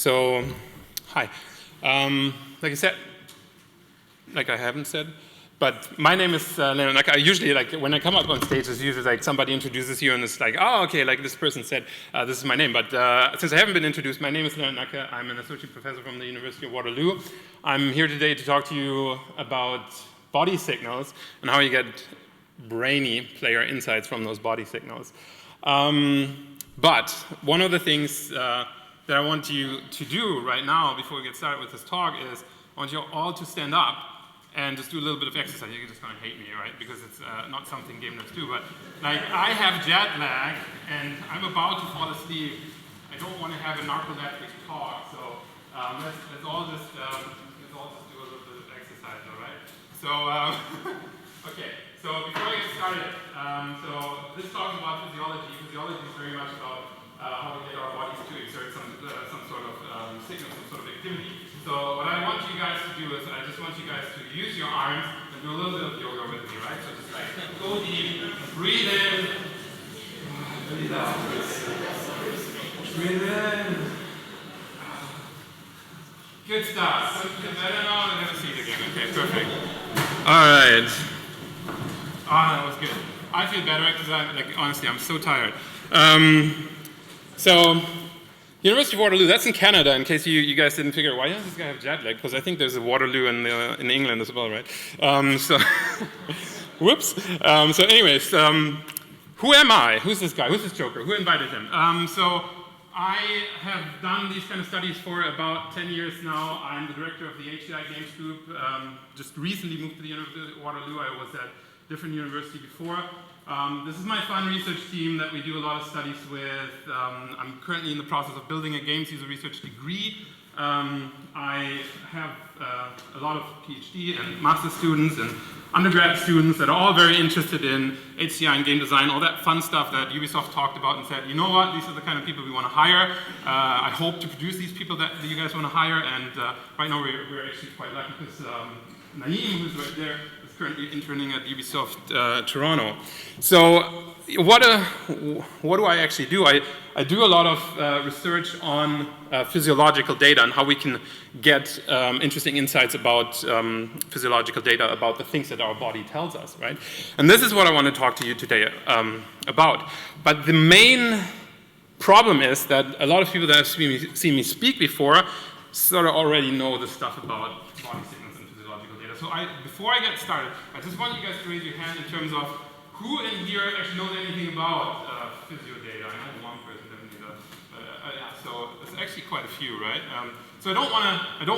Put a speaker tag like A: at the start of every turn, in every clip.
A: So, hi. Like I said, like I haven't said, but my name is Lennart. Like I usually, like when I come up on stage, it's usually like somebody introduces you and it's like, oh, okay, like this person said, this is my name. But since I haven't been introduced, my name is Lennart Nacke. I'm an associate professor from the University of Waterloo. I'm here today to talk to you about body signals and how you get brainy player insights from those body signals. But one of the things that I want you to do right now before we get started with this talk is I want you all to stand up and just do a little bit of exercise. You're just going to hate me, right? Because it's not something game nerds do. But like I have jet lag and I'm about to fall asleep. I don't want to have a narcoleptic talk, so let's all just do a little bit of exercise, all right? So okay. So before I get started, so this talk is about physiology. Physiology is very much about how we get our bodies to exert some sort of signal, some sort of activity. So what I want you guys to do is I just want you guys to use your arms and do a little bit of yoga with me, right? So just like go deep, breathe in, breathe out, breathe in. Good stuff. Feel better now? I'm gonna see it again. Okay, perfect. All right. That was good. I feel better because honestly, I'm so tired. So, University of Waterloo, that's in Canada, in case you guys didn't figure out, why does this guy have jet lag? Because I think there's a Waterloo in England as well, right? Whoops. So anyways, who am I? Who's this guy? Who's this joker? Who invited him? So I have done these kind of studies for about 10 years now. I'm the director of the HCI Games Group. Just recently moved to the University of Waterloo. I was at different university before. This is my fun research team that we do a lot of studies with. I'm currently in the process of building a games user research degree. I have a lot of PhD and master students and undergrad students that are all very interested in HCI and game design, all that fun stuff that Ubisoft talked about and said, you know what, these are the kind of people we want to hire. I hope to produce these people that you guys want to hire, and right now we're actually quite lucky because Naeem, who's right there, currently interning at Ubisoft Toronto. So what do I actually do? I do a lot of research on physiological data and how we can get interesting insights about physiological data about the things that our body tells us, right? And this is what I want to talk to you today about. But the main problem is that a lot of people that have seen me speak before sort of already know the stuff about body signals and physiological data. So before I get started, I just want you guys to raise your hand in terms of who in here actually knows anything about physio data. I know one person definitely does. Yeah, so it's actually quite a few, right? So I don't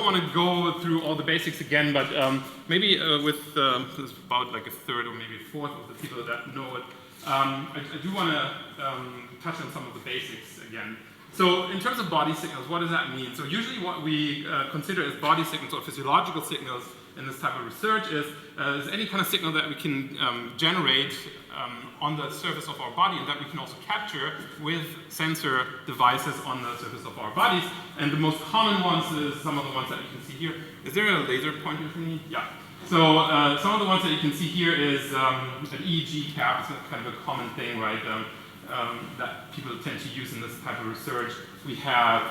A: want to go through all the basics again, but maybe with about like a third or maybe a fourth of the people that know it, I do want to touch on some of the basics again. So in terms of body signals, what does that mean? So usually what we consider as body signals or physiological signals in this type of research is any kind of signal that we can generate on the surface of our body and that we can also capture with sensor devices on the surface of our bodies. And the most common ones is some of the ones that you can see here. Is there a laser pointer for me? Yeah. So some of the ones that you can see here is an EEG cap. It's kind of a common thing, right? That people tend to use in this type of research. We have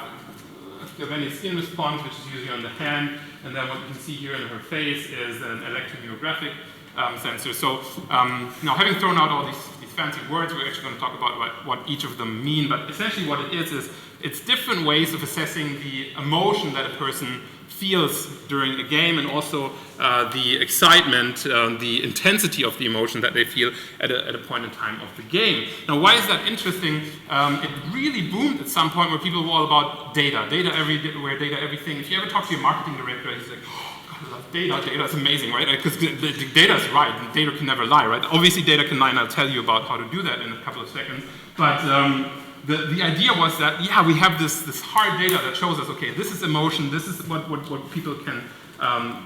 A: galvanic skin response, which is usually on the hand, and then what you can see here in her face is an electromyographic sensor. So now, having thrown out all these fancy words, we're actually going to talk about what each of them mean, but essentially what it is it's different ways of assessing the emotion that a person feels during a game, and also the excitement, the intensity of the emotion that they feel at a point in time of the game. Now, why is that interesting? It really boomed at some point where people were all about data everywhere, data everything. If you ever talk to your marketing director, he's like, oh, God, I love data. Data is amazing, right? Because the data is right, and data can never lie, right? Obviously, data can lie, and I'll tell you about how to do that in a couple of seconds. But the idea was that, yeah, we have this hard data that shows us, okay, this is emotion, this is what people can,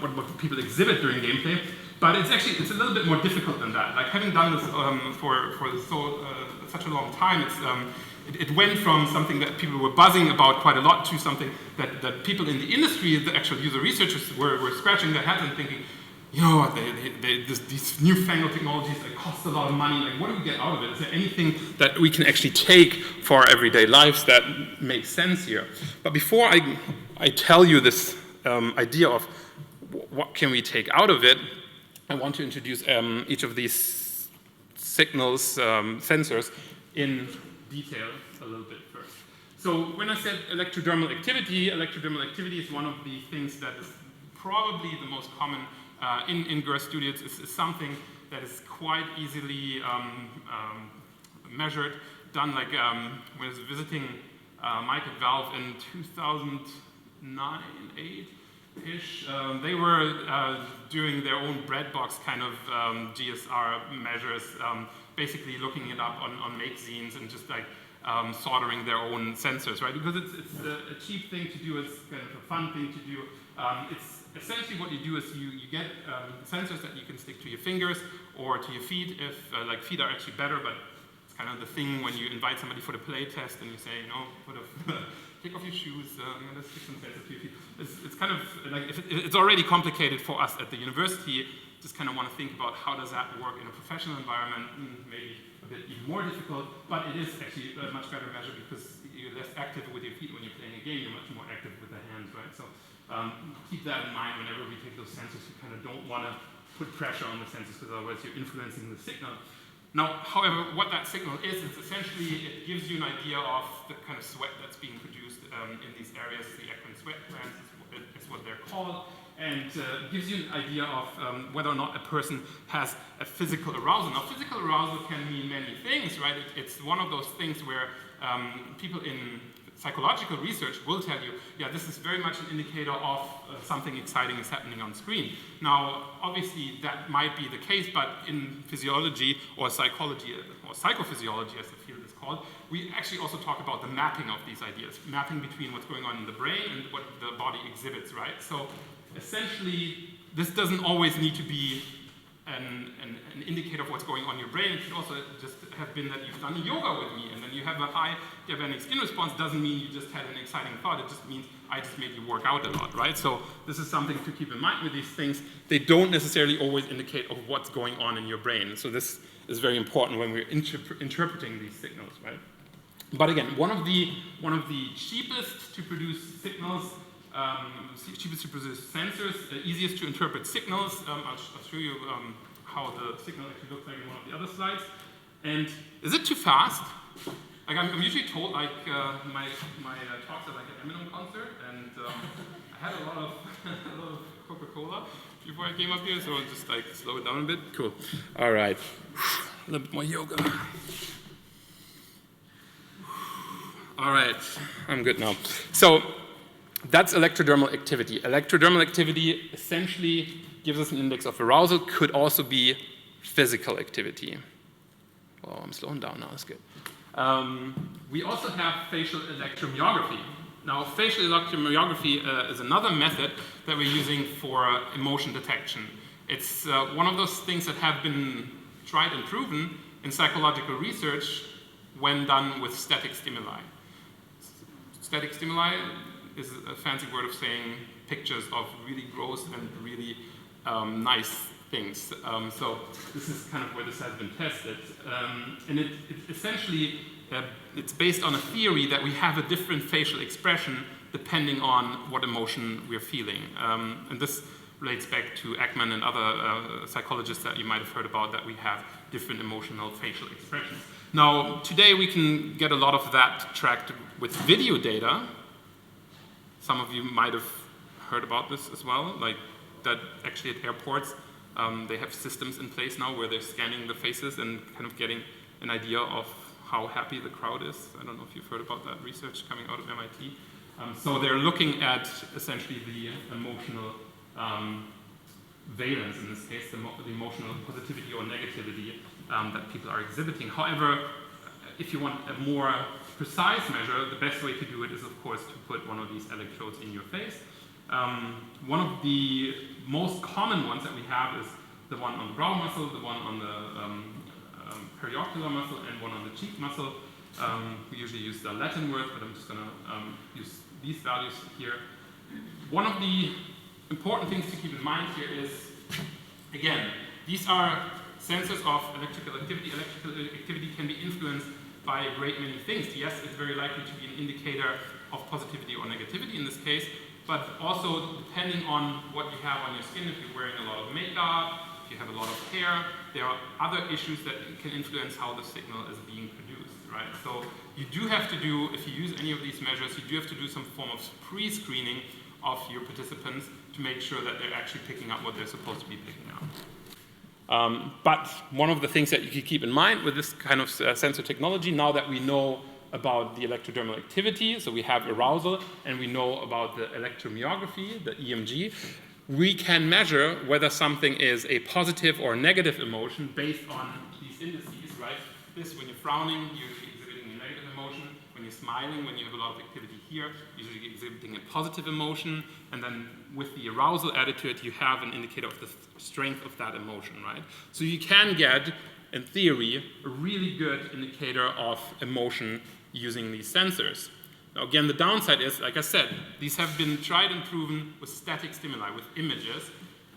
A: what people exhibit during gameplay, but it's a little bit more difficult than that. Like, having done this for such a long time, it went from something that people were buzzing about quite a lot to something that people in the industry, the actual user researchers, were scratching their heads and thinking, you know, these newfangled technologies that cost a lot of money, like what do we get out of it? Is there anything that we can actually take for our everyday lives that makes sense here? But before I tell you this idea of what can we take out of it, I want to introduce each of these signals, sensors, in detail a little bit first. So when I said electrodermal activity is one of the things that is probably the most common in GERS studios. Is something that is quite easily measured, done like when I was visiting Mike at Valve in 2009, 8-ish. They were doing their own breadbox kind of GSR measures, basically looking it up on make zines and just like soldering their own sensors, right? Because it's a cheap thing to do, it's kind of a fun thing to do. It's essentially what you do is you get sensors that you can stick to your fingers or to your feet if, like feet are actually better, but it's kind of the thing when you invite somebody for the play test and you say, you know, take off your shoes, let's stick some sensors to your feet. It's kind of like, it's already complicated for us at the university, just kind of want to think about how does that work in a professional environment, maybe a bit even more difficult, but it is actually a much better measure because you're less active with your feet when you're playing a game, you're much more active with the hands, right? So keep that in mind whenever we take those sensors. You kind of don't want to put pressure on the sensors because otherwise you're influencing the signal. Now, however, what that signal is, it's essentially, it gives you an idea of the kind of sweat that's being produced in these areas. The eccrine sweat glands is what they're called, and gives you an idea of whether or not a person has a physical arousal. Now, physical arousal can mean many things, right? It's one of those things where people in psychological research will tell you, yeah, this is very much an indicator of something exciting is happening on screen. Now, obviously, that might be the case, but in physiology or psychology or psychophysiology, as the field is called, we actually also talk about the mapping of these ideas, mapping between what's going on in the brain and what the body exhibits, right? So, essentially, this doesn't always need to be an indicator of what's going on in your brain. It could also just have been that you've done yoga with me and then you have a high galvanic skin response. Doesn't mean you just had an exciting thought. It just means I just made you work out a lot, right? So this is something to keep in mind with these things. They don't necessarily always indicate of what's going on in your brain. So this is very important when we're interpreting these signals, right? But again, one of the cheapest to produce signals, cheapest to produce sensors, easiest to interpret signals. I'll show you how the signal actually looks like in one of the other slides. And is it too fast? Like I'm usually told like my talks are like an Eminem concert, and I had a lot of Coca-Cola before I came up here, so I'll just like slow it down a bit. Cool. All right. A little bit more yoga. All right, I'm good now. So that's electrodermal activity. Electrodermal activity essentially gives us an index of arousal, could also be physical activity. Oh, I'm slowing down now, that's good. We also have facial electromyography. Now, facial electromyography is another method that we're using for emotion detection. It's one of those things that have been tried and proven in psychological research when done with static stimuli. Static stimuli is a fancy word of saying pictures of really gross and really nice things. So this is kind of where this has been tested. And it essentially, it's based on a theory that we have a different facial expression depending on what emotion we're feeling. And this relates back to Ekman and other psychologists that you might have heard about, that we have different emotional facial expressions. Now, today we can get a lot of that tracked with video data. Some of you might have heard about this as well, like that actually at airports, they have systems in place now where they're scanning the faces and kind of getting an idea of how happy the crowd is. I don't know if you've heard about that research coming out of MIT. So they're looking at essentially the emotional valence, in this case, the emotional positivity or negativity that people are exhibiting. However, if you want a more precise measure, the best way to do it is, of course, to put one of these electrodes in your face. One of the most common ones that we have is the one on the brow muscle, the one on the periocular muscle, and one on the cheek muscle. We usually use the Latin word, but I'm just going to use these values here. One of the important things to keep in mind here is Again, these are sensors of electrical activity. Electrical activity can be influenced by a great many things. Yes, it's very likely to be an indicator of positivity or negativity in this case, but also depending on what you have on your skin, if you're wearing a lot of makeup, if you have a lot of hair, there are other issues that can influence how the signal is being produced, right? So you do have to do, if you use any of these measures, you do have to do some form of pre-screening of your participants to make sure that they're actually picking up what they're supposed to be picking up. But one of the things that you can keep in mind with this kind of sensor technology, now that we know about the electrodermal activity, so we have arousal, and we know about the electromyography, the EMG, we can measure whether something is a positive or negative emotion based on these indices, right? This, when you're frowning, you're usually exhibiting a negative emotion. When you're smiling, when you have a lot of activity here, usually exhibiting a positive emotion. And then with the arousal attitude, you have an indicator of the strength of that emotion, right? So you can get, in theory, a really good indicator of emotion using these sensors. Now, again, the downside is, like I said, these have been tried and proven with static stimuli, with images.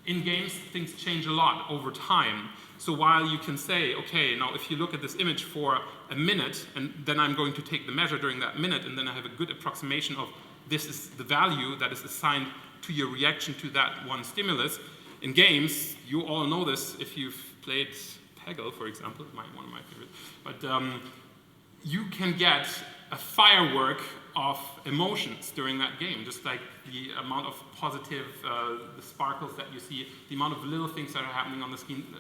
A: In games, things change a lot over time. So while you can say, okay, now if you look at this image for a minute, and then I'm going to take the measure during that minute, and then I have a good approximation of this is the value that is assigned to your reaction to that one stimulus. In games, you all know this if you've played Peggle, for example, one of my favorites, but you can get a firework of emotions during that game, just like the amount of positive, the sparkles that you see, the amount of little things that are happening on the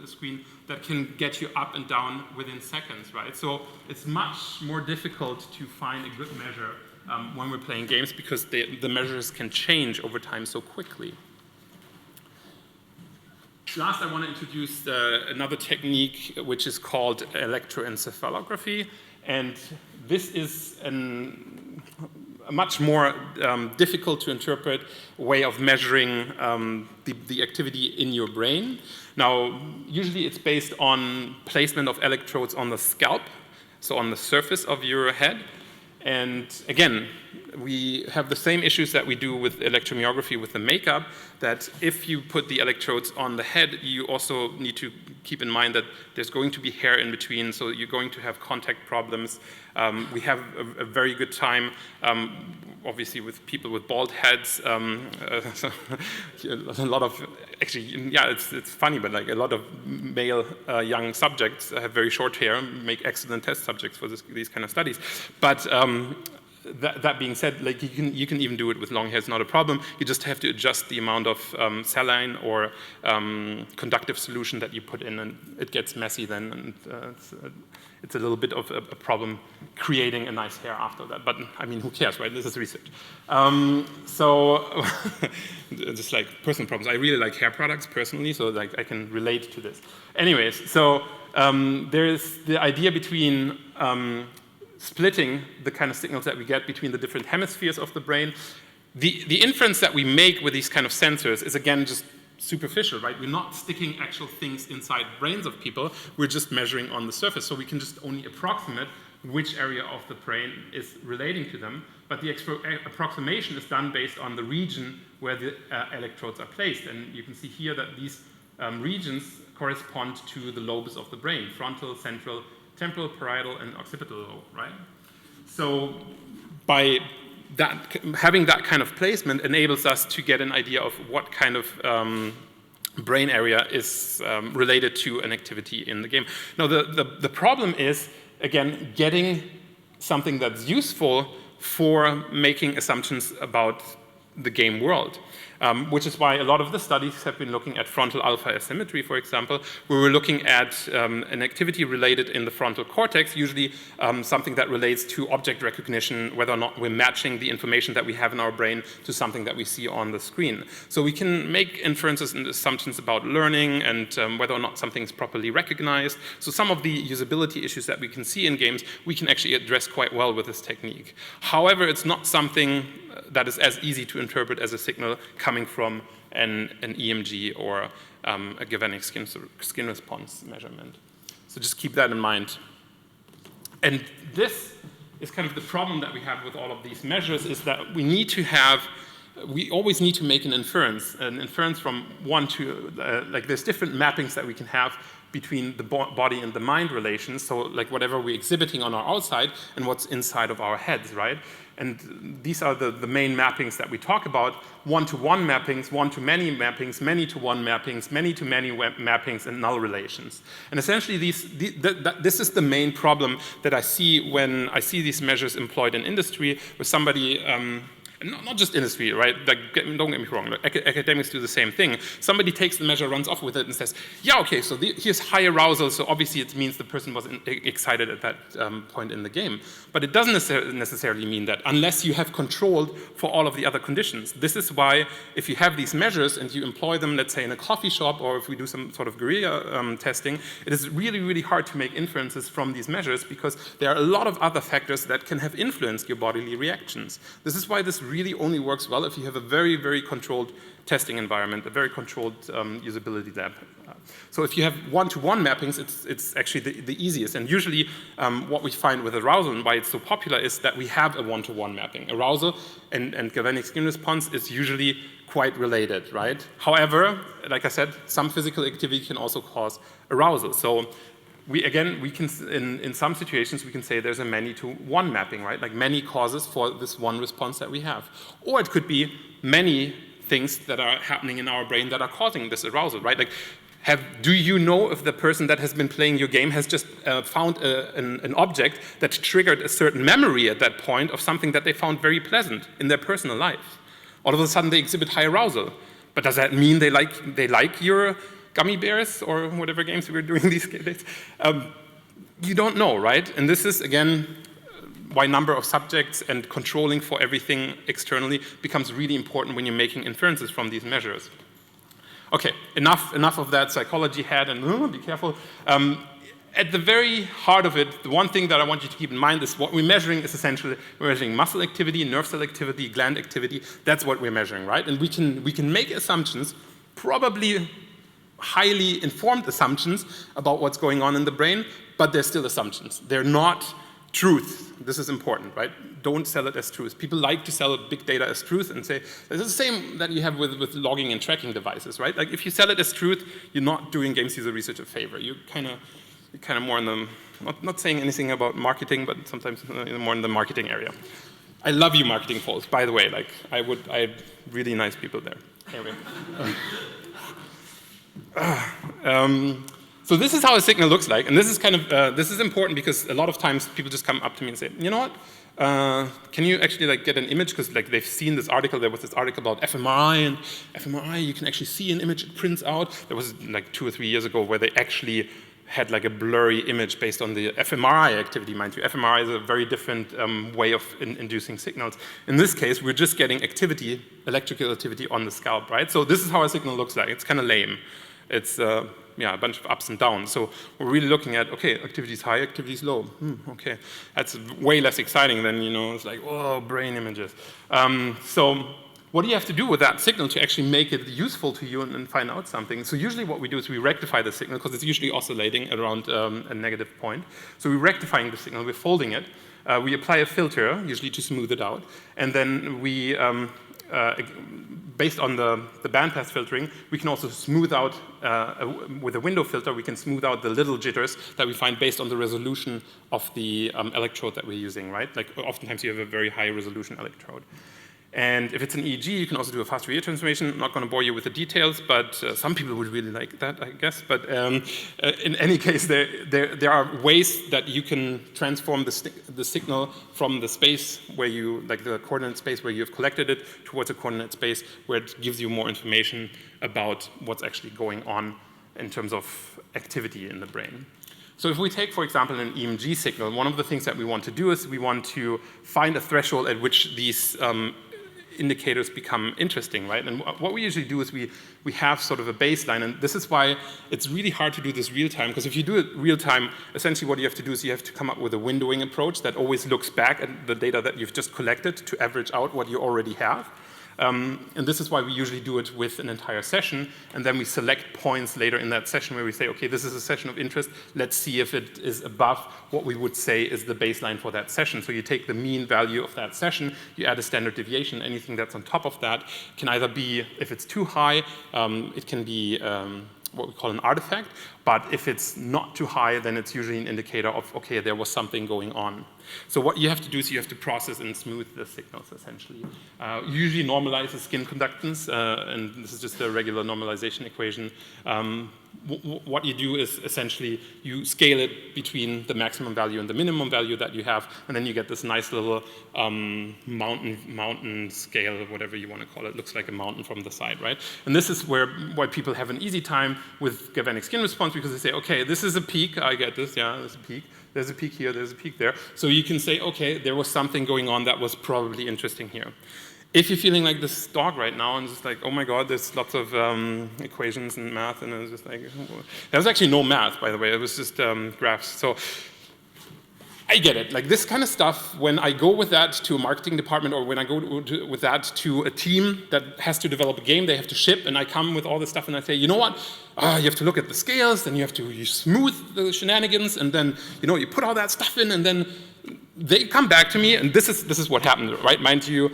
A: screen that can get you up and down within seconds, right? So it's much more difficult to find a good measure when we're playing games because the measures can change over time so quickly. Last, I want to introduce another technique which is called electroencephalography, and this is a much more difficult to interpret way of measuring the activity in your brain. Now, usually it's based on placement of electrodes on the scalp, so on the surface of your head. And again, we have the same issues that we do with electromyography with the makeup, that if you put the electrodes on the head, you also need to keep in mind that there's going to be hair in between, so you're going to have contact problems. We have a very good time, obviously, with people with bald heads. So a lot of, actually, yeah, it's funny, but like a lot of male young subjects have very short hair, make excellent test subjects for these kind of studies. But that being said, like you can even do it with long hair, it's not a problem. You just have to adjust the amount of saline or conductive solution that you put in, and it gets messy then, and it's a little bit of a problem creating a nice hair after that. But I mean, who cares, right? This is research. So just like personal problems. I really like hair products personally, so like I can relate to this. Anyways, so there's the idea between splitting the kind of signals that we get between the different hemispheres of the brain. The inference that we make with these kind of sensors is, again, just superficial, right? We're not sticking actual things inside brains of people. We're just measuring on the surface. So we can just only approximate which area of the brain is relating to them. But the approximation is done based on the region where the electrodes are placed. And you can see here that these regions correspond to the lobes of the brain: frontal, central, temporal, parietal, and occipital lobe, right? So by that, having that kind of placement enables us to get an idea of what kind of brain area is related to an activity in the game. Now, the problem is, again, getting something that's useful for making assumptions about the game world. Which is why a lot of the studies have been looking at frontal alpha asymmetry, for example, where we're looking at an activity related in the frontal cortex, usually something that relates to object recognition, whether or not we're matching the information that we have in our brain to something that we see on the screen. So we can make inferences and assumptions about learning and whether or not something's properly recognized. So some of the usability issues that we can see in games, we can actually address quite well with this technique. However, it's not something that is as easy to interpret as a signal coming from an EMG or a galvanic skin response measurement. So just keep that in mind. And this is kind of the problem that we have with all of these measures, is that we need to have we always need to make an inference from one to, like there's different mappings that we can have between the body and the mind relations, so like whatever we're exhibiting on our outside and what's inside of our heads, right? And these are the main mappings that we talk about: one-to-one mappings, one-to-many mappings, many-to-one mappings, many-to-many mappings, and null relations. And essentially this is the main problem that I see when I see these measures employed in industry, where somebody, not just industry, right? Like, don't get me wrong, like, academics do the same thing. Somebody takes the measure, runs off with it, and says, yeah, okay, so here's high arousal, so obviously it means the person was excited at that point in the game. But it doesn't necessarily mean that, unless you have controlled for all of the other conditions. This is why, if you have these measures and you employ them, let's say in a coffee shop, or if we do some sort of guerrilla testing, it is really, really hard to make inferences from these measures, because there are a lot of other factors that can have influenced your bodily reactions. This is why this really only works well if you have a very, very controlled testing environment, a very controlled usability lab. So if you have one-to-one mappings, it's actually the easiest. And usually what we find with arousal and why it's so popular is that we have a one-to-one mapping. Arousal and galvanic skin response is usually quite related, right? However, like I said, some physical activity can also cause arousal. So we can, in some situations, we can say there's a many-to-one mapping, right? Like many causes for this one response that we have. Or it could be many things that are happening in our brain that are causing this arousal, right? Like, do you know if the person that has been playing your game has just found an object that triggered a certain memory at that point of something that they found very pleasant in their personal life? All of a sudden, they exhibit high arousal. But does that mean they like your gummy bears or whatever games we were doing these days? You don't know, right? And this is, again, why number of subjects and controlling for everything externally becomes really important when you're making inferences from these measures. Okay, enough of that psychology head, and be careful. At the very heart of it, the one thing that I want you to keep in mind is what we're measuring is essentially, we're measuring muscle activity, nerve cell activity, gland activity. That's what we're measuring, right? And we can make assumptions, probably highly informed assumptions about what's going on in the brain, but they're still assumptions. They're not truth. This is important, right? Don't sell it as truth. People like to sell big data as truth and say, this is the same that you have with logging and tracking devices, right? Like, if you sell it as truth, you're not doing games user research a favor. You're kind of more in the, not saying anything about marketing, but sometimes more in the marketing area. I love you, marketing folks, by the way. Like, I have really nice people there. Anyway. So this is how a signal looks like, and this is kind of this is important because a lot of times people just come up to me and say, you know what? Can you actually like get an image? Because like they've seen this article. There was this article about fMRI, and fMRI you can actually see an image. It prints out. There was like 2 or 3 years ago where they actually had like a blurry image based on the fMRI activity, mind you. fMRI is a very different way of inducing signals. In this case, we're just getting activity, electrical activity on the scalp, right? So this is how a signal looks like. It's kind of lame. It's a bunch of ups and downs. So we're really looking at, okay, activity is high, activity is low. Okay, that's way less exciting than, it's like, oh, brain images. So what do you have to do with that signal to actually make it useful to you and find out something? So usually what we do is we rectify the signal, because it's usually oscillating around a negative point. So we're rectifying the signal, we're folding it. We apply a filter, usually to smooth it out. And then we, based on the bandpass filtering, we can also smooth out, with a window filter, we can smooth out the little jitters that we find based on the resolution of the electrode that we're using, right? Like, oftentimes you have a very high resolution electrode. And if it's an EEG, you can also do a fast Fourier transformation. I'm not going to bore you with the details, but some people would really like that, I guess. But in any case, there are ways that you can transform the signal from the space where you, like the coordinate space where you've collected it, towards a coordinate space where it gives you more information about what's actually going on in terms of activity in the brain. So if we take, for example, an EMG signal, one of the things that we want to do is we want to find a threshold at which these indicators become interesting, right? And what we usually do is we have sort of a baseline, and this is why it's really hard to do this real time, because if you do it real time, essentially what you have to do is you have to come up with a windowing approach that always looks back at the data that you've just collected to average out what you already have. And this is why we usually do it with an entire session, and then we select points later in that session where we say, okay, this is a session of interest, let's see if it is above what we would say is the baseline for that session. So you take the mean value of that session, you add a standard deviation, anything that's on top of that can either be, if it's too high, it can be what we call an artifact, but if it's not too high, then it's usually an indicator of, okay, there was something going on. So what you have to do is you have to process and smooth the signals, essentially. Usually normalize the skin conductance, and this is just a regular normalization equation. What you do is essentially you scale it between the maximum value and the minimum value that you have, and then you get this nice little mountain scale, or whatever you want to call it. It looks like a mountain from the side, right? And this is why people have an easy time with galvanic skin response, because they say, okay, this is a peak, I get this, yeah, there's a peak. There's a peak here, there's a peak there. So you can say, okay, there was something going on that was probably interesting here. If you're feeling like this dog right now and just like, oh my God, there's lots of equations and math, and it's just like, there was actually no math, by the way, it was just graphs. So I get it. Like this kind of stuff, when I go with that to a marketing department, or when I go with that to a team that has to develop a game, they have to ship, and I come with all this stuff and I say, you know what? You have to look at the scales, then you smooth the shenanigans, and then you put all that stuff in, and then they come back to me, and this is what happened, right? Mind you,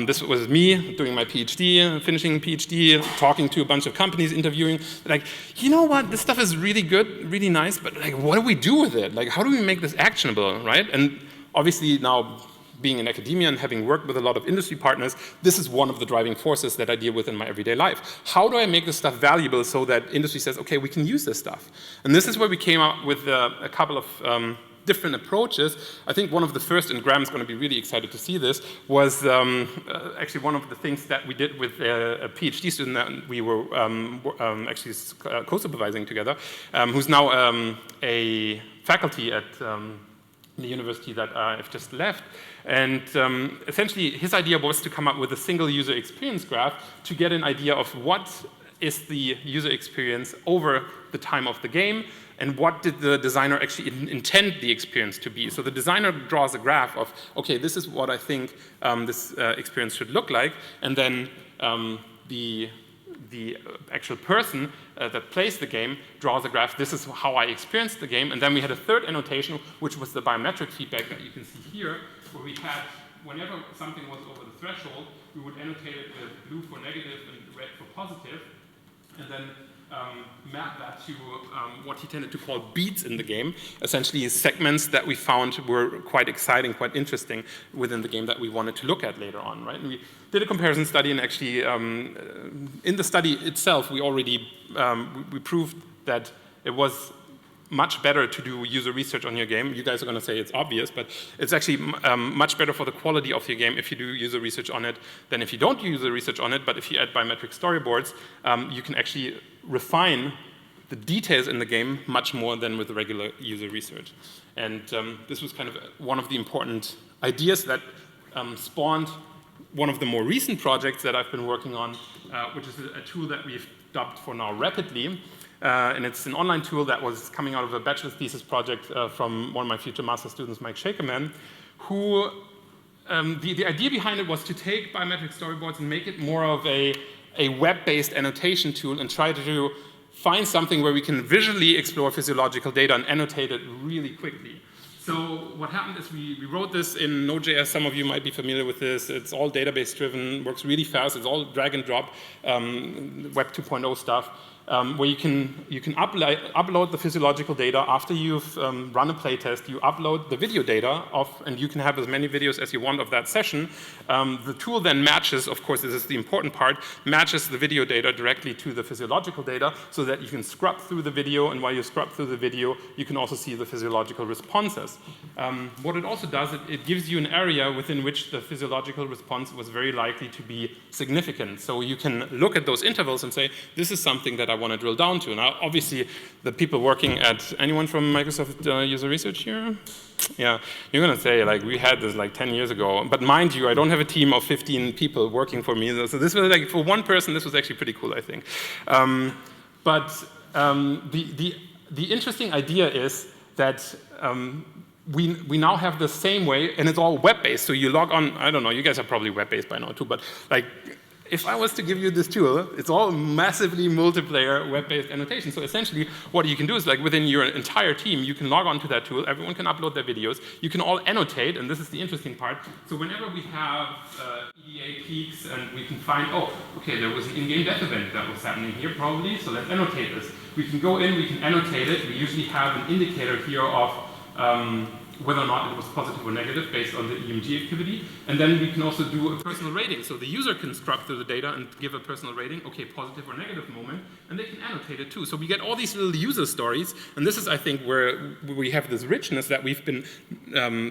A: this was me doing my PhD, finishing PhD, talking to a bunch of companies, interviewing. Like, you know what? This stuff is really good, really nice, but like, what do we do with it? Like, how do we make this actionable, right? And obviously now, being in academia and having worked with a lot of industry partners, this is one of the driving forces that I deal with in my everyday life. How do I make this stuff valuable so that industry says, okay, we can use this stuff? And this is where we came up with a couple of different approaches. I think one of the first, and Graham's going to be really excited to see this, was actually one of the things that we did with a PhD student that we were actually co-supervising together, who's now a faculty at the university that I've just left. And essentially, his idea was to come up with a single user experience graph to get an idea of what is the user experience over the time of the game, and what did the designer actually intend the experience to be. So the designer draws a graph of, okay, this is what I think this experience should look like, and then the actual person that plays the game draws a graph. This is how I experienced the game. And then we had a third annotation, which was the biometric feedback that you can see here, where we had, whenever something was over the threshold, we would annotate it with blue for negative and red for positive, and then map that to what he tended to call beats in the game, essentially segments that we found were quite exciting, quite interesting within the game that we wanted to look at later on, right? And we did a comparison study, and actually in the study itself, we already we proved that it was much better to do user research on your game. You guys are going to say it's obvious, but it's actually much better for the quality of your game if you do user research on it than if you don't do user research on it. But if you add biometric storyboards, you can actually refine the details in the game much more than with regular user research. And this was kind of one of the important ideas that spawned one of the more recent projects that I've been working on, which is a tool that we've dubbed for now Rapidly. And it's an online tool that was coming out of a bachelor's thesis project from one of my future master students, Mike Shakerman, who the idea behind it was to take biometric storyboards and make it more of a web-based annotation tool and try to find something where we can visually explore physiological data and annotate it really quickly. So what happened is we wrote this in Node.js. Some of you might be familiar with this. It's all database driven, works really fast. It's all drag and drop, Web 2.0 stuff. Where you can upload the physiological data after you've run a playtest. You upload the video data and you can have as many videos as you want of that session. The tool then matches, of course, this is the important part, matches the video data directly to the physiological data so that you can scrub through the video, and while you scrub through the video, you can also see the physiological responses. What it also does, it gives you an area within which the physiological response was very likely to be significant. So you can look at those intervals and say, this is something that I want to drill down to. Now, obviously, the people working at, anyone from Microsoft User Research here? Yeah, you're going to say, like, we had this like 10 years ago. But mind you, I don't have a team of 15 people working for me. So this was like, for one person, this was actually pretty cool, I think. The interesting idea is that we now have the same way, and it's all web-based. So you log on, I don't know, you guys are probably web-based by now too, but like, if I was to give you this tool, it's all massively multiplayer web-based annotation. So essentially, what you can do is like within your entire team, you can log on to that tool, everyone can upload their videos, you can all annotate, and this is the interesting part. So whenever we have EDA peaks and we can find, oh, okay, there was an in-game death event that was happening here probably, so let's annotate this. We can go in, we can annotate it, we usually have an indicator here of whether or not it was positive or negative based on the EMG activity. And then we can also do a personal rating. So the user can scrub through the data and give a personal rating, okay, positive or negative moment, and they can annotate it too. So we get all these little user stories, and this is, I think, where we have this richness that we've been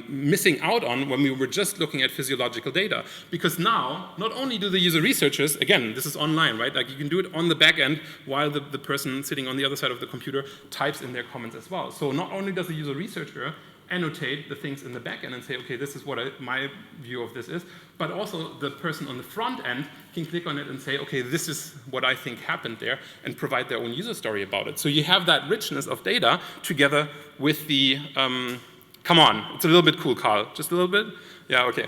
A: missing out on when we were just looking at physiological data. Because now, not only do the user researchers, again, this is online, right? Like you can do it on the back end while the person sitting on the other side of the computer types in their comments as well. So not only does the user researcher annotate the things in the back end and say, okay, this is what my view of this is, but also the person on the front end can click on it and say, okay, this is what I think happened there, and provide their own user story about it. So you have that richness of data together with the, come on, it's a little bit cool, Carl, just a little bit? Yeah, okay.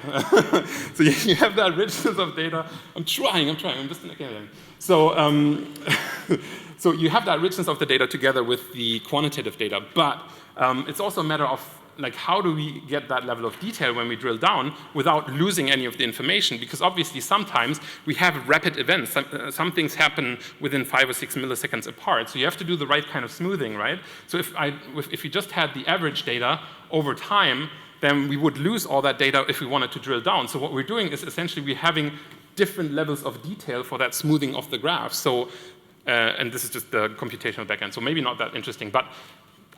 A: So you have that richness of data. I'm trying, I'm just again. So, so you have that richness of the data together with the quantitative data, but it's also a matter of like, how do we get that level of detail when we drill down without losing any of the information? Because obviously sometimes we have rapid events. Some things happen within 5 or 6 milliseconds apart. So you have to do the right kind of smoothing, right? So if you just had the average data over time, then we would lose all that data if we wanted to drill down. So what we're doing is essentially we're having different levels of detail for that smoothing of the graph. So, and this is just the computational backend, so maybe not that interesting, but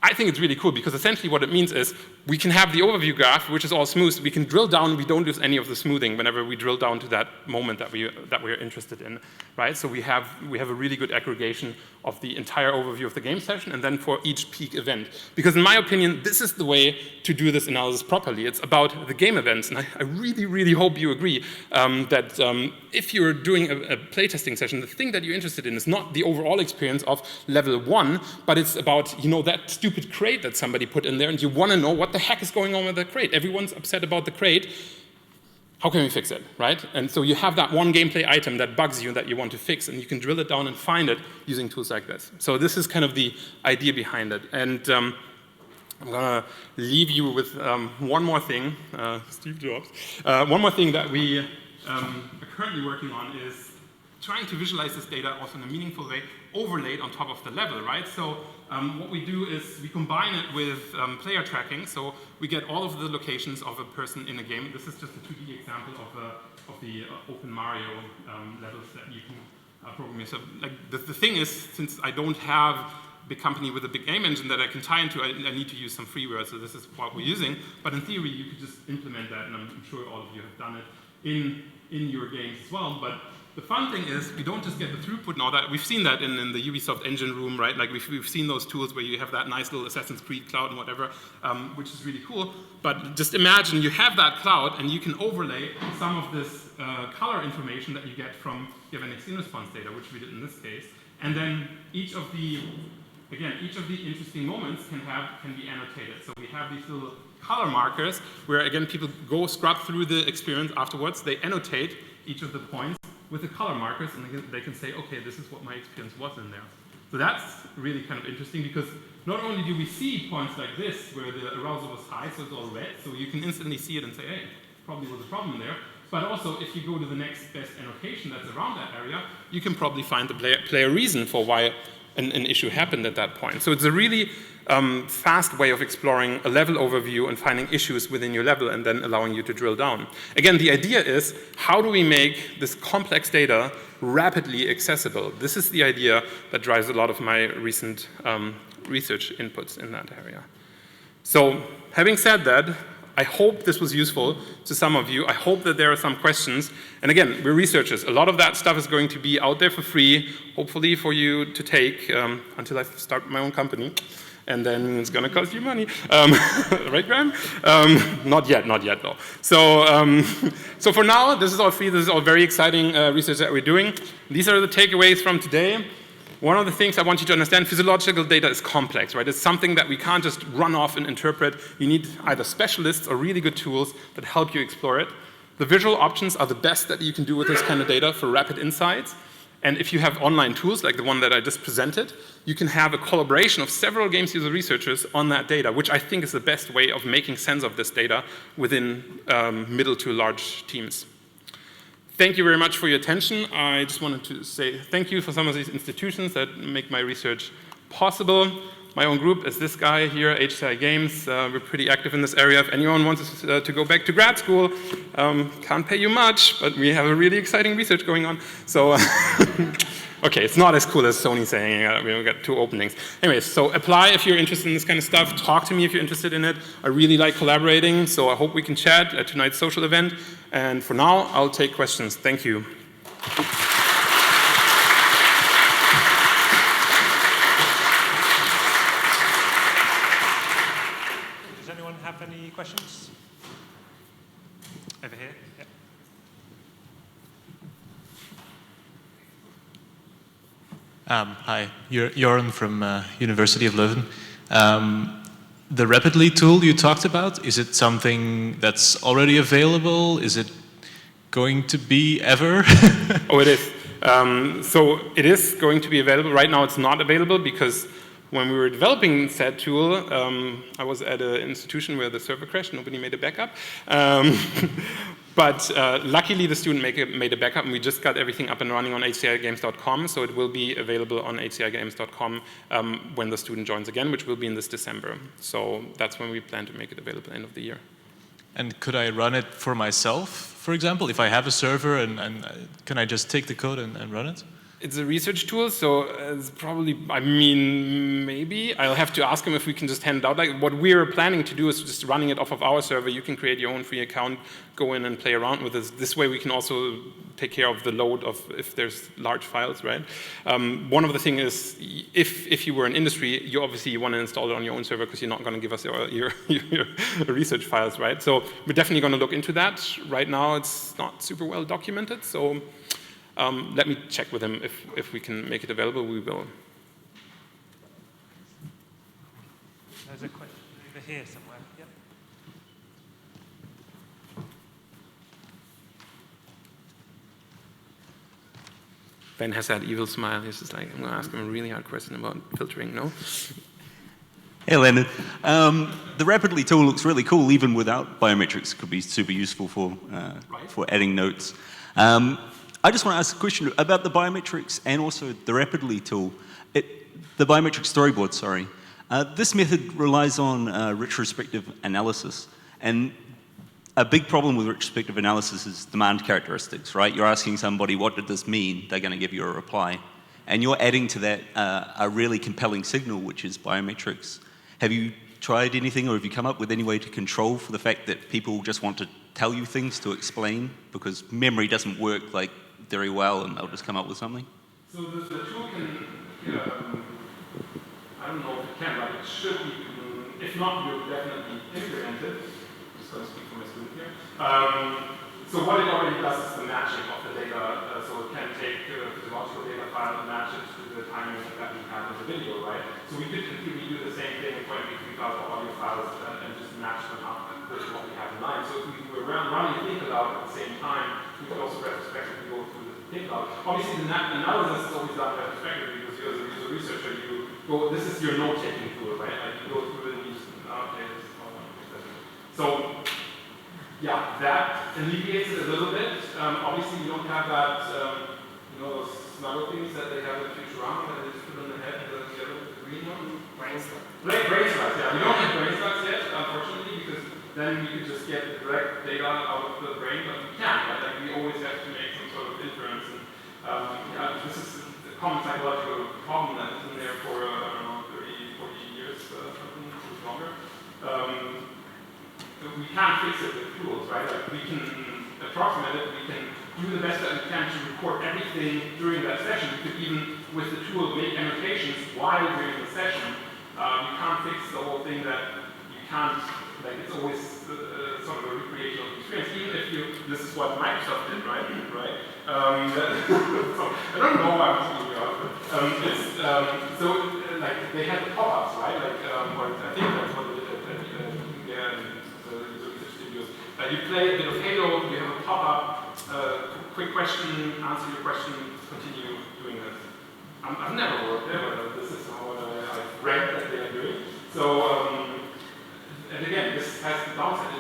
A: I think it's really cool because essentially what it means is we can have the overview graph, which is all smooth. We can drill down. We don't lose any of the smoothing whenever we drill down to that moment that we're interested in, right? So we have a really good aggregation of the entire overview of the game session, and then for each peak event. Because in my opinion, this is the way to do this analysis properly. It's about the game events, and I really, really hope you agree that if you're doing a playtesting session, the thing that you're interested in is not the overall experience of level 1, but it's about, you know, that stupid crate that somebody put in there, and you want to know what the heck is going on with the crate. Everyone's upset about the crate. How can we fix it, right? And so you have that one gameplay item that bugs you that you want to fix, and you can drill it down and find it using tools like this. So this is kind of the idea behind it. And I'm going to leave you with one more thing, Steve Jobs. One more thing that we are currently working on is trying to visualize this data also in a meaningful way, overlaid on top of the level, right? So what we do is we combine it with player tracking. So we get all of the locations of a person in a game. This is just a 2D example of the Open Mario levels that you can program. So like the thing is, since I don't have a big company with a big game engine that I can tie into, I need to use some freeware. So this is what we're using. But in theory, you could just implement that, and I'm sure all of you have done it in your games as well. But the fun thing is, we don't just get the throughput and all that. We've seen that in the Ubisoft engine room, right? Like we've seen those tools where you have that nice little Assassin's Creed cloud and whatever, which is really cool. But just imagine you have that cloud and you can overlay some of this color information that you get from your scene response data, which we did in this case. And then each of the interesting moments can be annotated. So we have these little color markers where, again, people go scrub through the experience afterwards. They annotate each of the points with the color markers, and they can say, okay, this is what my experience was in there. So that's really kind of interesting because not only do we see points like this where the arousal was high, so it's all red, so you can instantly see it and say, hey, probably was a problem there. But also, if you go to the next best annotation that's around that area, you can probably find the player reason for why an issue happened at that point. So it's a really fast way of exploring a level overview and finding issues within your level and then allowing you to drill down. Again, the idea is, how do we make this complex data rapidly accessible? This is the idea that drives a lot of my recent research inputs in that area. So, having said that, I hope this was useful to some of you. I hope that there are some questions. And again, we're researchers. A lot of that stuff is going to be out there for free, hopefully for you to take until I start my own company. And then it's going to cost you money. Right, Graham? Not yet though. So, so for now, this is all free. This is all very exciting research that we're doing. These are the takeaways from today. One of the things I want you to understand, physiological data is complex, right? It's something that we can't just run off and interpret. You need either specialists or really good tools that help you explore it. The visual options are the best that you can do with this kind of data for rapid insights. And if you have online tools like the one that I just presented, you can have a collaboration of several games user researchers on that data, which I think is the best way of making sense of this data within middle to large teams. Thank you very much for your attention. I just wanted to say thank you for some of these institutions that make my research possible. My own group is this guy here, HCI Games. We're pretty active in this area. If anyone wants to go back to grad school, can't pay you much, but we have a really exciting research going on. So, okay, it's not as cool as Sony saying we've got 2 openings. Anyways, so apply if you're interested in this kind of stuff. Talk to me if you're interested in it. I really like collaborating, so I hope we can chat at tonight's social event. And for now, I'll take questions. Thank you.
B: Any questions? Over here. Yeah.
C: Hi, Joran from University of Leuven. The Rapidly tool you talked about, is it something that's already available? Is it going to be ever?
A: Oh, it is. So it is going to be available. Right now it's not available because when we were developing that tool, I was at an institution where the server crashed. Nobody made a backup. But luckily, the student made a backup, and we just got everything up and running on hcigames.com. So it will be available on hcigames.com when the student joins again, which will be in this December. So that's when we plan to make it available end of the year.
C: And could I run it for myself, for example? If I have a server, and can I just take the code and run it?
A: It's a research tool, so it's probably, I mean, maybe. I'll have to ask him if we can just hand it out. Like, what we're planning to do is just running it off of our server. You can create your own free account, go in and play around with this. This way we can also take care of the load of if there's large files, right? One of the things is, if you were in industry, you obviously want to install it on your own server because you're not going to give us your research files, right? So we're definitely going to look into that. Right now it's not super well documented, so let me check with him if we can make it available, we will.
B: There's a question over here somewhere. Yep.
A: Ben has that evil smile. He's just like, I'm going to ask him a really hard question about filtering, no?
D: Hey, Lennart. The Rapidly tool looks really cool, even without biometrics. It could be super useful for adding notes. I just want to ask a question about the biometrics and also the Rapidly tool. The biometric storyboard, sorry. This method relies on retrospective analysis. And a big problem with retrospective analysis is demand characteristics, right? You're asking somebody, what did this mean? They're going to give you a reply. And you're adding to that a really compelling signal, which is biometrics. Have you tried anything, or have you come up with any way to control for the fact that people just want to tell you things to explain? Because memory doesn't work like very well, and they'll just come up with something.
A: So the tool can, I don't know if it can, but it should be, if not, you'll definitely implement it. I'm just going to speak for my student here. So what it already does is the matching of the data. So it can take the physiological data file and match it to the timing that we have in the video, right? So we could completely do the same thing for MP3 files or audio files and just match them up with what we have in mind. So if we were running a think aloud at the same time, we could also retrospectively go through the think aloud. Obviously, the analysis is always done retrospectively because you as a user researcher, you go, this is your note-taking tool, right? Like you go through it and you just, okay, this is how I fix that. So, yeah, that alleviates it a little bit. Obviously, you don't have that, those snuggle things that they have in Futurama that they just put in the head, the green one. Brain slugs. Brain slugs, yeah. We don't have brain slugs yet, unfortunately, because then we could just get the direct data out of the brain, but we can't, right? Like, we always have to make some sort of inference. And this is a common psychological problem that has been there for, I don't know, 30, 40 years, something longer. We can't fix it with tools, right? Like, we can approximate it, we can do the best that we can to record everything during that session. We could even, with the tool, make annotations while during the session. You can't fix the whole thing that you can't, like, it's always sort of a recreation of the experience, even if you, this is what Microsoft did, right? So, I don't know why I'm speaking about it. Like, they had the pop-ups, right? Like, I think that's what they did at the user research studios. You play a bit of Halo, you have a pop up, quick question, answer your question, continue doing this. I've never worked there, but this is how I've read that they are doing. So, and again, this has the downside.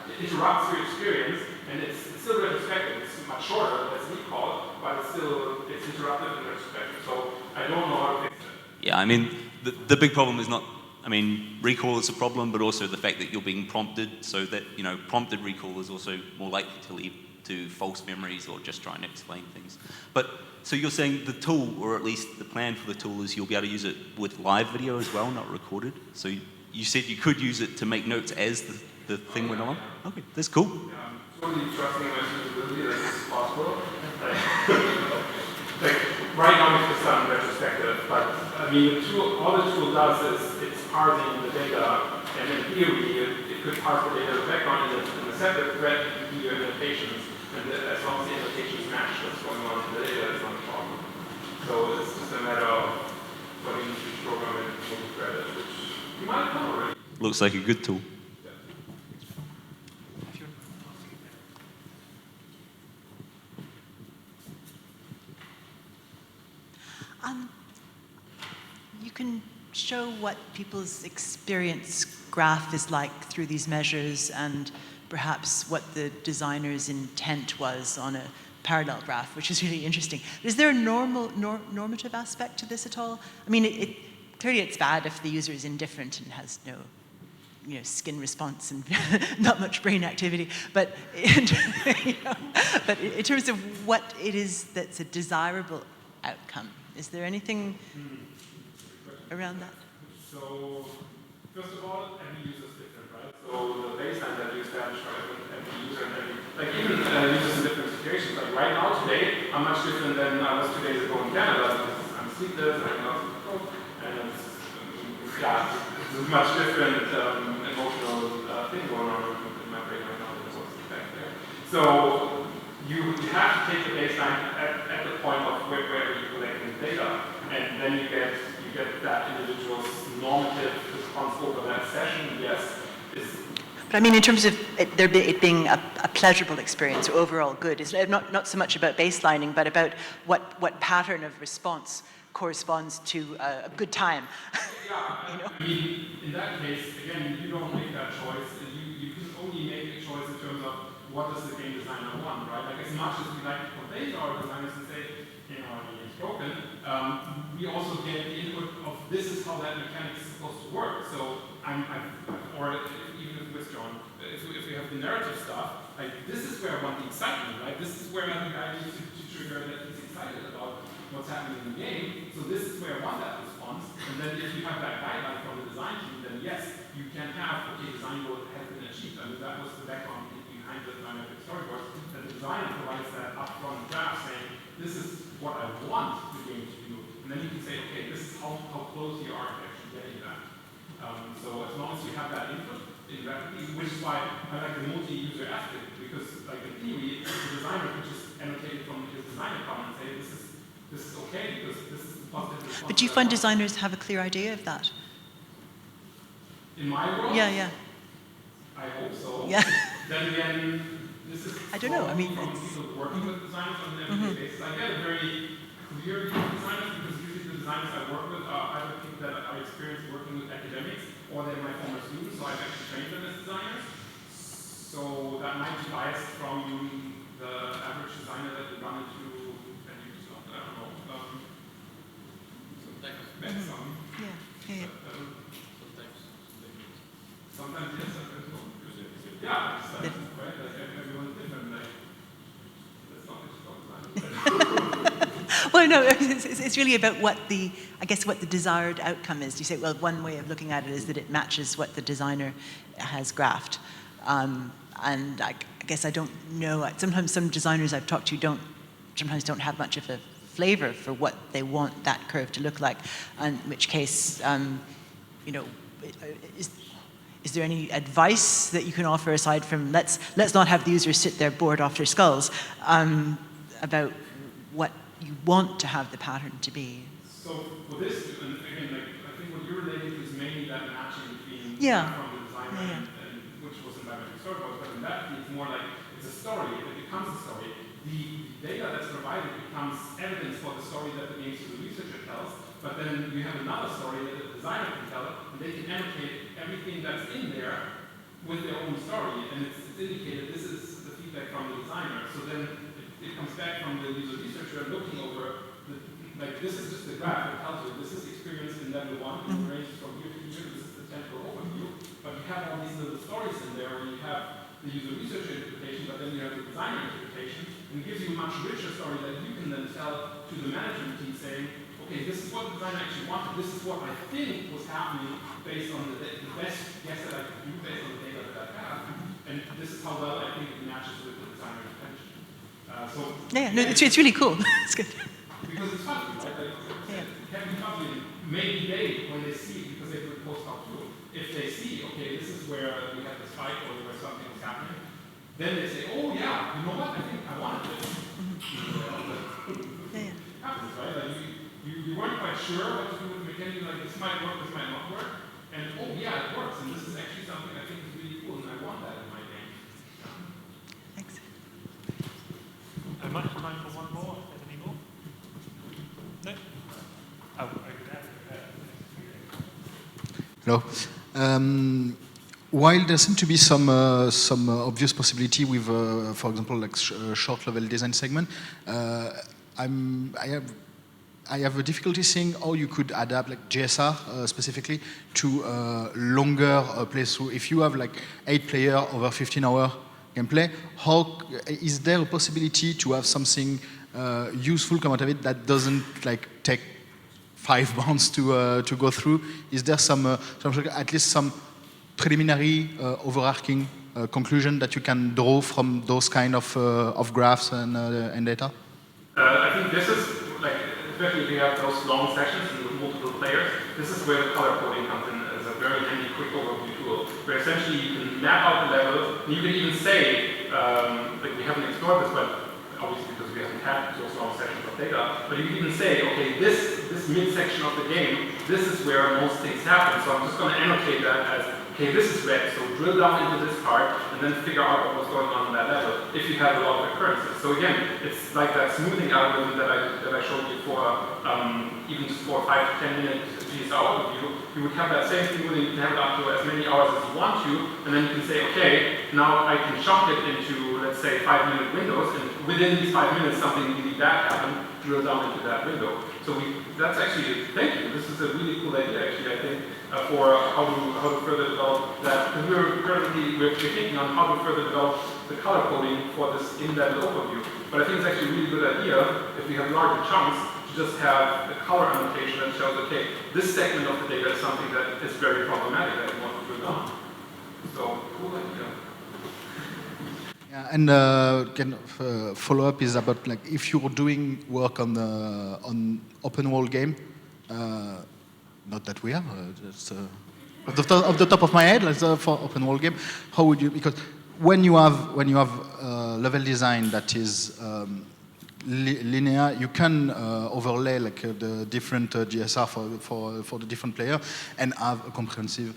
A: It interrupts your experience, and it's still retrospective. It's much shorter, that's recall, but it's interruptive in retrospective. So I don't know how to fix it.
D: Yeah, I mean, the big problem is not, I mean, recall is a problem, but also the fact that you're being prompted, so that, you know, prompted recall is also more likely to lead to false memories or just trying to explain things. But, so you're saying the tool, or at least the plan for the tool, is you'll be able to use it with live video as well, not recorded? So you said you could use it to make notes as the thing went on? Okay, that's cool.
A: Yeah, I'm totally trusting my suitability that this is possible. Like, right now it's just done retrospective, but I mean, all the tool does is it's parsing the data, and in theory, it could parse the data background in a separate thread and do your annotations, and as long as the annotations match what's going on in the data, it's not a problem. So it's just a matter of putting each program in multi-threaded, which you might have done already.
D: Looks like a good tool.
E: You can show what people's experience graph is like through these measures and perhaps what the designer's intent was on a parallel graph, which is really interesting. Is there a normative aspect to this at all? I mean, clearly it's bad if the user is indifferent and has no skin response and not much brain activity. But but in terms of what it is that's a desirable outcome, is there anything around that?
A: So, first of all, every user is different, right? So the baseline that you establish for every user and even users in different situations. Like right now, today, I'm much different than I was 2 days ago in Canada because I'm sleepless, I'm not and it's a much different emotional thing going on in my brain right now than what's back there. So you have to take the baseline at the point of wherever you're collecting data, and then you get that individual's normative response over that session, yes.
E: But I mean, in terms of it being a pleasurable experience, overall good, it's not so much about baselining, but about what pattern of response corresponds to a good time.
A: Yeah, I mean, in that case, again, you don't make that choice. You can only make a choice in terms of what does the game designer want, right? Like, as much as we like to complain to our designers and say, it's broken, we also get the input of this is how that mechanic is supposed to work. So or even with John, if we have the narrative stuff, like this is where I want the excitement, right? This is where I think I need to trigger that he's excited about what's happening in the game. So this is where I want that response. And then if you have that guideline from the design team, then yes, you can have, okay, design goal has been achieved. I mean, that was the background behind the biometric storyboard. That the designer provides that upfront draft saying, this is what I want the game to do. And then you can say, okay, this is how close you are to actually getting that. So as long as you have that input in rapidly, which is why I like the multi-user aspect, because like in theory, the designer could just annotate it from his design account and say, this is okay, because this is the positive response.
E: But do you find designers have a clear idea of that?
A: In my world?
E: Yeah.
A: I hope so.
E: Yeah.
A: Then again, this is
E: I don't know, I mean,
A: from people working with designers on an everyday basis. I get a very clear view of designers because usually the designers I work with are either people that are experienced working with academics or they're my former students, so I've actually trained them as designers. So that might be biased from the average designer that we run into and use. I don't know. Sometimes met some.
E: Yeah.
A: Sometimes yes, sometimes no. Yeah, it's right? Like everyone's different. Like, that's not what you talk.
E: Well, no, it's really about what the desired outcome is. You say, well, one way of looking at it is that it matches what the designer has graphed. And I guess I don't know. Sometimes some designers I've talked to sometimes don't have much of a flavor for what they want that curve to look like. In which case, is there any advice that you can offer aside from let's not have the users sit there bored off their skulls about what you want to have the pattern to be?
A: So for this, and again, I think what you're relating to is mainly that matching between from the designer and which was in biometric storyboards, but in that it's more like story, it becomes a story. The data that's provided becomes evidence for the story that the game's researcher tells, but then you have another story that the designer can tell, and they can annotate everything that's in there with their own story, and it's indicated this is the feedback from the designer. So then it comes back from the user researcher looking over, like this is just the graph that tells you this is experience in level 1, and it ranges from here to here, this is the temporal overview, but you have all these little stories in there where you have the user researcher interpretation, but then you have the designer interpretation, and it gives you a much richer story that you can then tell to the management team saying, okay, this is what the designer actually wanted, this is what I think was happening based on the best guess that I could do, based on the data that I have, and this is how well I think it matches with the designer intention.
E: No, it's really cool. It's good.
A: Because it's fuzzy, right? Like, it can be fuzzy. Maybe they, when they see, because they do it post-hoc too, if they see, okay, this is where we have the spike or where something is happening, then they say, oh yeah, you know what, I think I wanted this. Happens, right? Like you weren't quite sure what to do with the mechanic, like this might work, this might not work, and oh yeah, it works, and this is actually something I think is really cool, and I want that in my game.
E: Thanks.
B: Much time for one more. Is there any more? No? Oh, over there.
F: Hello. While there seems to be some obvious possibility with, for example, like short level design segment, I have a difficulty seeing how you could adapt like GSR specifically to longer playthrough. If you have like 8 player over 15-hour gameplay, how is there a possibility to have something useful come out of it that doesn't like take 5 months to go through? Is there some at least some preliminary overarching conclusion that you can draw from those kind of graphs and data?
A: I think this is like, especially if you have those long sessions and with multiple players, this is where the color coding comes in as a very handy quick overview tool, where essentially you can map out the level, and you can even say, like we haven't explored this, but obviously because we haven't had those long sessions of data, but you can even say, okay, this mid-section of the game, this is where most things happen, so I'm just going to annotate that as, okay, this is red, so drill down into this part, and then figure out what was going on that level, if you have a lot of occurrences. So again, it's like that smoothing algorithm that I showed you for, even just for 5 to 10 minute GSR overview, you would have that same smoothing, you can have it up to as many hours as you want to, and then you can say, okay, now I can chunk it into, let's say, 5-minute windows, and within these 5 minutes, something really bad happened, drill down into that window. So that's actually, thank you, this is a really cool idea, actually, I think, for how to further develop that. Because we're thinking on how to further develop the color coding for this in-level overview. But I think it's actually a really good idea, if we have larger chunks, to just have a color annotation that shows, okay, this segment of the data is something that is very problematic that we want to drill down. So, cool idea.
F: Yeah, and kind of follow-up is about like if you're doing work on open world game, not that we are, just off the top of my head, like for open world game, how would you? Because when you have level design that is linear, you can overlay like the different GSR for the different player and have a comprehensive.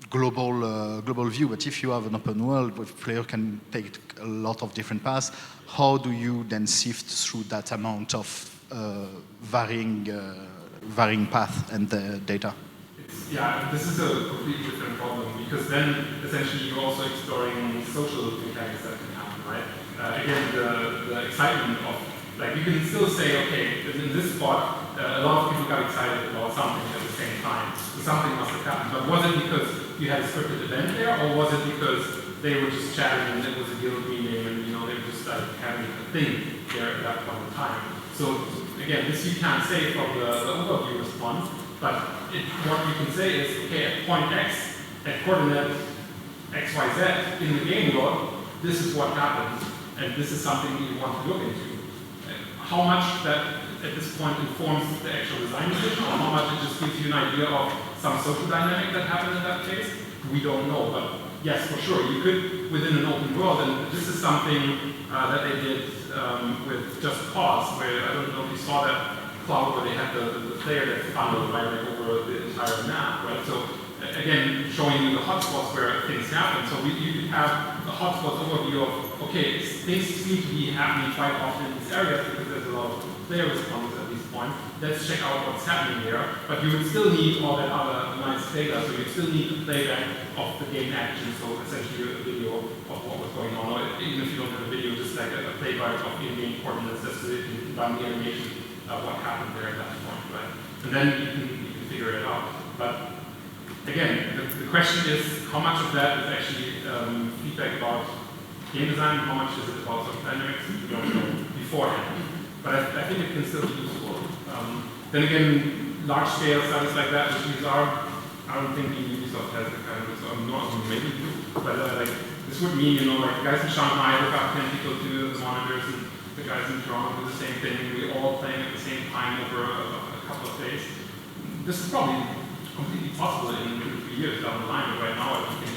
F: Global view, but if you have an open world where player can take a lot of different paths, how do you then sift through that amount of varying path and data?
A: Yeah, this is a completely different problem because then essentially you're also exploring social mechanics that can happen, right? Again, the excitement of, like you can still say, okay, in this spot, a lot of people got excited about something at the same time. So something must have happened. But was it because you had a scripted event there, or was it because they were just chatting and it was a guild meeting and they were just like having a thing there at that point in time? So again, this you can't say from the overview response, but what you can say is, okay, at point X, at coordinate XYZ in the game log, this is what happens, and this is something you want to look into. How much that at this point informs the actual design decision, or how much it just gives you an idea of some social dynamic that happened in that case, we don't know. But yes, for sure, you could, within an open world, and this is something that they did with Just Cause, where I don't know if you saw that cloud where they had the player that funneled right over the entire map, right? So again, showing you the hotspots where things happen. So you have a hotspots overview of, okay, things seem to be happening quite often in this area because there's a lot of player responses at this point. Let's check out what's happening there. But you would still need all that other nice data. So you still need a playback of the game action. So essentially a video of what was going on. Or even if you don't have a video, just like a playback of in-game coordinates just so you can run the animation of what happened there at that point, right? And then you can figure it out. But again, the question is how much of that is actually feedback about game design, and how much is it about sort of dynamics we don't know beforehand. But I think it can still be useful. Then again, large-scale studies like that, which these are, I don't think Ubisoft has the kind of, so I'm not, maybe do, but like, this would mean, you know, like guys in Shanghai look up 10 people to the monitors, and the guys in Toronto do the same thing, and we all playing at the same time over a couple of days. This is probably completely possible in 2 to 3 years down the line, but right now I think